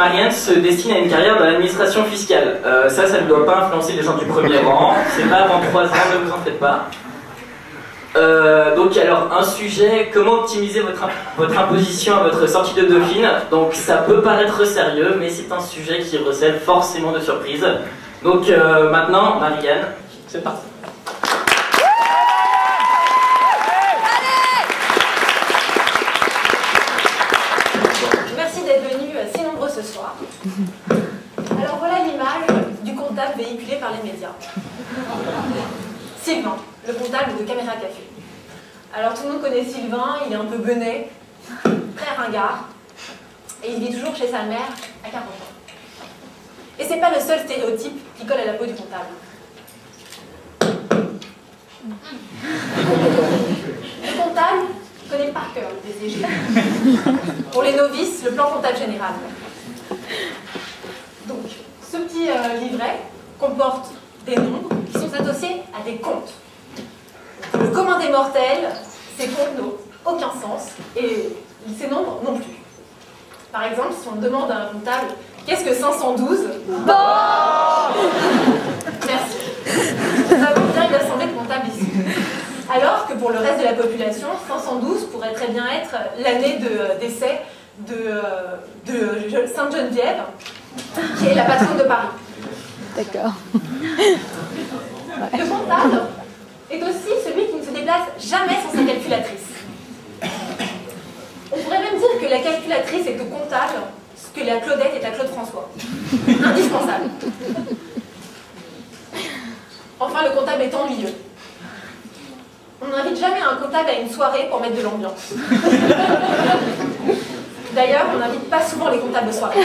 Marianne se destine à une carrière dans l'administration fiscale. Ça ne doit pas influencer les gens du premier rang. C'est pas avant 3 ans, ne vous en faites pas. Donc alors, un sujet, comment optimiser votre imposition à votre sortie de Dauphine. Donc ça peut paraître sérieux, mais c'est un sujet qui recèle forcément de surprises. Donc maintenant, Marianne, c'est parti. Merci d'être venus si nombreux ce soir. Alors voilà l'image du comptable véhiculé par les médias. Sylvain, le comptable de Caméra Café. Alors tout le monde connaît Sylvain, il est un peu benet, très ringard, et il vit toujours chez sa mère à 40 ans. Et c'est pas le seul stéréotype qui colle à la peau du comptable. Le comptable connaît par cœur le DCG. Pour les novices, le plan comptable général. Donc, ce petit livret comporte des nombres qui sont associés à des comptes. Le commun des mortels, ces comptes n'ont aucun sens et ces nombres non plus. Par exemple, si on demande à un comptable qu'est-ce que 512 ? Bon, merci. Nous avons bien une assemblée de comptables ici. Alors que pour le reste de la population, 512 pourrait très bien être l'année de décès de Sainte Geneviève, qui est la patronne de Paris. D'accord. Le comptable est aussi celui qui ne se déplace jamais sans sa calculatrice. On pourrait même dire que la calculatrice est au comptable ce que la Claudette est à Claude François. Indispensable. Enfin, le comptable est ennuyeux. On n'invite jamais un comptable à une soirée pour mettre de l'ambiance. D'ailleurs, on n'invite pas souvent les comptables de soirée.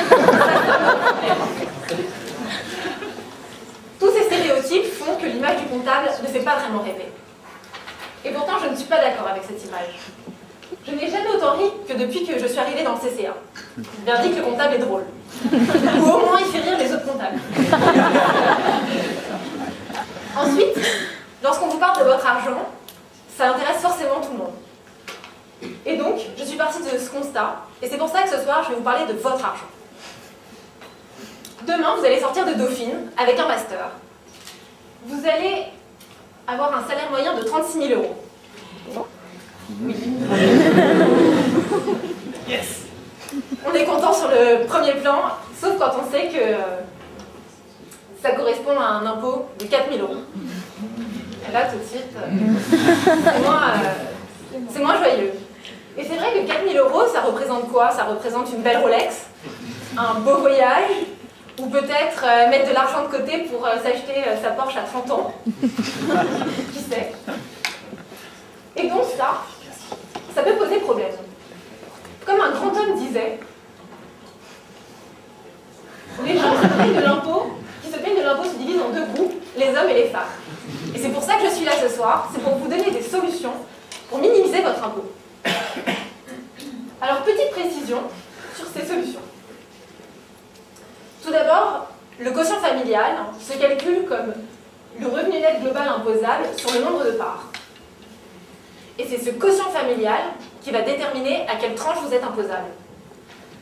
Tous ces stéréotypes font que l'image du comptable ne fait pas vraiment rêver. Et pourtant, je ne suis pas d'accord avec cette image. Je n'ai jamais autant ri que depuis que je suis arrivée dans le CCA. Bien dit que le comptable est drôle. Ou au moins, il fait rire les autres comptables. Ensuite, lorsqu'on vous parle de votre argent, ça intéresse forcément tout le monde. Et donc, je suis partie de ce constat, et c'est pour ça que ce soir, je vais vous parler de votre argent. Demain, vous allez sortir de Dauphine avec un master. Vous allez avoir un salaire moyen de 36 000 €. Oui. Yes. On est content sur le premier plan, sauf quand on sait que ça correspond à un impôt de 4 000 €. Et là, tout de suite, c'est moins joyeux. Et c'est vrai que 4 000 €, ça représente quoi? Ça représente une belle Rolex, un beau voyage, ou peut-être mettre de l'argent de côté pour s'acheter sa Porsche à 30 ans. Qui sait? Et donc ça peut poser problème. Comme un grand homme disait, les gens qui se plaignent de l'impôt se divisent en 2 groupes, les hommes et les femmes. Et c'est pour ça que je suis là ce soir, c'est pour vous donner des solutions pour minimiser votre impôt. Alors, petite précision sur ces solutions. Tout d'abord, le quotient familial se calcule comme le revenu net global imposable sur le nombre de parts. Et c'est ce quotient familial qui va déterminer à quelle tranche vous êtes imposable.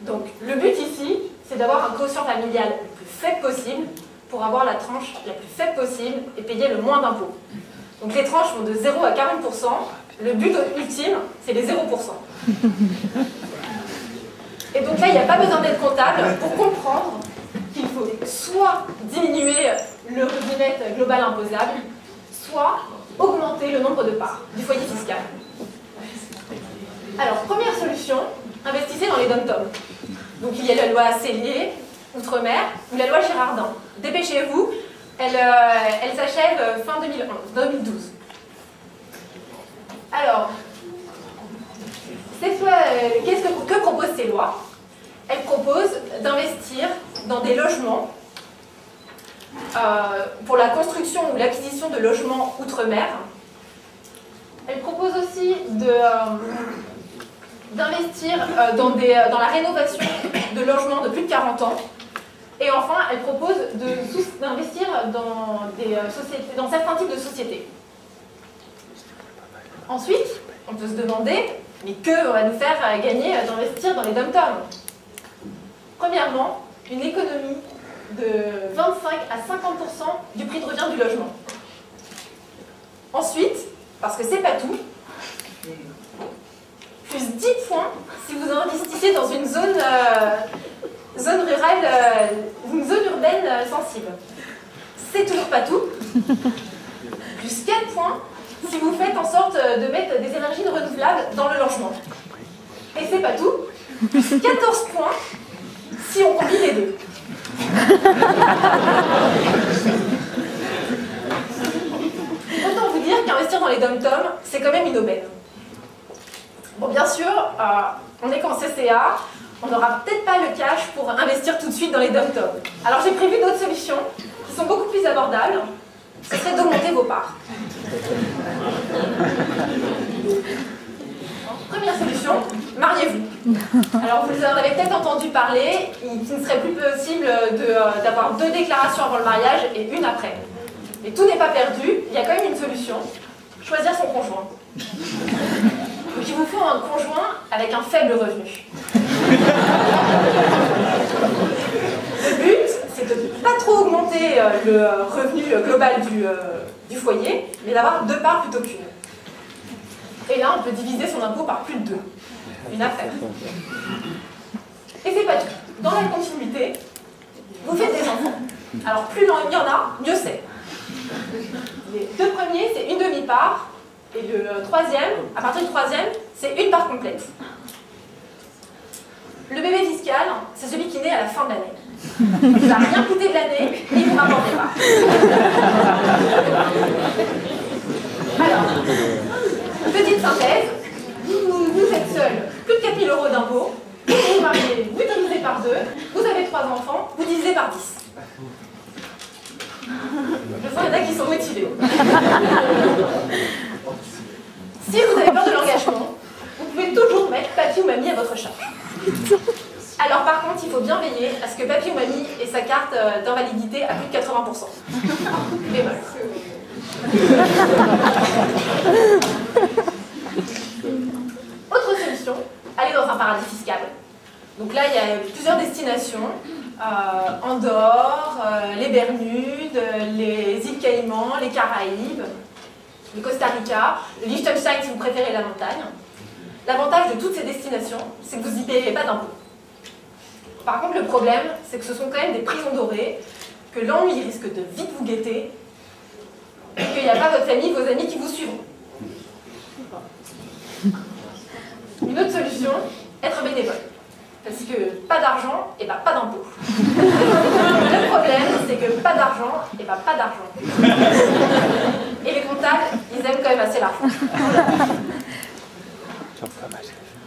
Donc, le but ici, c'est d'avoir un quotient familial le plus faible possible pour avoir la tranche la plus faible possible et payer le moins d'impôts. Donc, les tranches vont de 0 à 40%. Le but ultime, c'est les 0%. Et donc là, il n'y a pas besoin d'être comptable pour comprendre qu'il faut soit diminuer le revenu net global imposable, soit augmenter le nombre de parts du foyer fiscal. Alors, première solution, investissez dans les dom-toms. Donc il y a la loi Cellier, Outre-mer, ou la loi Girardin. Dépêchez-vous, elle s'achève fin 2012. Alors, que proposent ces lois? Elles proposent d'investir dans des logements pour la construction ou l'acquisition de logements outre-mer. Elles proposent aussi d'investir dans la rénovation de logements de plus de 40 ans. Et enfin, elles proposent d'investir dans certains types de sociétés. Ensuite, on peut se demander, mais que va nous faire gagner d'investir dans les dom-toms? Premièrement, une économie de 25 à 50% du prix de revient du logement. Ensuite, parce que c'est pas tout, plus 10 points si vous investissez dans une zone rurale, une zone urbaine sensible. C'est toujours pas tout. Plus 4 points si vous faites en sorte de mettre des énergies renouvelables dans le logement. Et c'est pas tout. Plus 14 points si on combine les deux. Autant vous dire qu'investir dans les dom-toms, c'est quand même une aubaine. Bon, bien sûr, on est qu'en CCA, on n'aura peut-être pas le cash pour investir tout de suite dans les dom-toms. Alors j'ai prévu d'autres solutions qui sont beaucoup plus abordables. Ce serait d'augmenter vos parts. Première solution, mariez-vous. Alors vous en avez peut-être entendu parler, il ne serait plus possible d'avoir 2 déclarations avant le mariage et une après. Mais tout n'est pas perdu, il y a quand même une solution, choisir son conjoint. Donc il vous faut un conjoint avec un faible revenu. Le but, c'est de ne pas trop augmenter le revenu global du foyer, mais d'avoir 2 parts plutôt qu'une. Et là, on peut diviser son impôt par plus de 2. Une affaire. Et c'est pas tout. Dans la continuité, vous faites des enfants. Alors plus il y en a, mieux c'est. Les 2 premiers, c'est une demi-part. Et le troisième, à partir du troisième, c'est une part complète. Le bébé fiscal, c'est celui qui naît à la fin de l'année. Il ne va rien coûter de l'année, et il vous rapporte des parts. Alors, petite synthèse, vous êtes seul, plus de 4 000 € d'impôts, vous vous mariez, vous divisez par 2, vous avez 3 enfants, vous divisez par 10. Je sens qu'il y en a qui sont motivés. Si vous avez peur de l'engagement, vous pouvez toujours mettre papy ou mamie à votre charge. Alors par contre, il faut bien veiller à ce que papy ou mamie ait sa carte d'invalidité à plus de 80%. Bémol. Autre solution, aller dans un paradis fiscal. Donc là, il y a plusieurs destinations. Andorre, les Bermudes, les îles Caïmans, les Caraïbes, le Costa Rica, le Liechtenstein si vous préférez la montagne. L'avantage de toutes ces destinations, c'est que vous n'y payez pas d'impôts. Par contre, le problème, c'est que ce sont quand même des prisons dorées, que l'ennui risque de vite vous guetter, et qu'il n'y a pas votre famille, vos amis qui vous suivront. Une autre solution, être bénévole. Parce que pas d'argent, et bah pas d'impôt. Le problème, c'est que pas d'argent, et bah pas d'argent. Et les comptables, ils aiment quand même assez l'argent.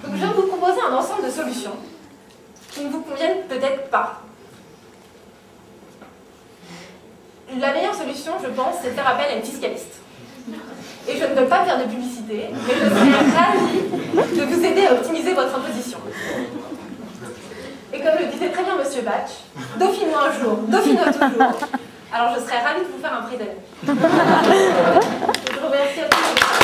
Donc je viens de vous proposer un ensemble de solutions qui ne vous conviennent peut-être pas. La meilleure solution, je pense, c'est de faire appel à une fiscaliste. Et je ne veux pas faire de publicité, mais je serais ravie de vous aider à optimiser votre imposition. Et comme le disait très bien Monsieur Bach, dauphine-moi un jour, dauphine-moi toujours. Alors je serais ravie de vous faire un prix d'amis. Je vous remercie à tous.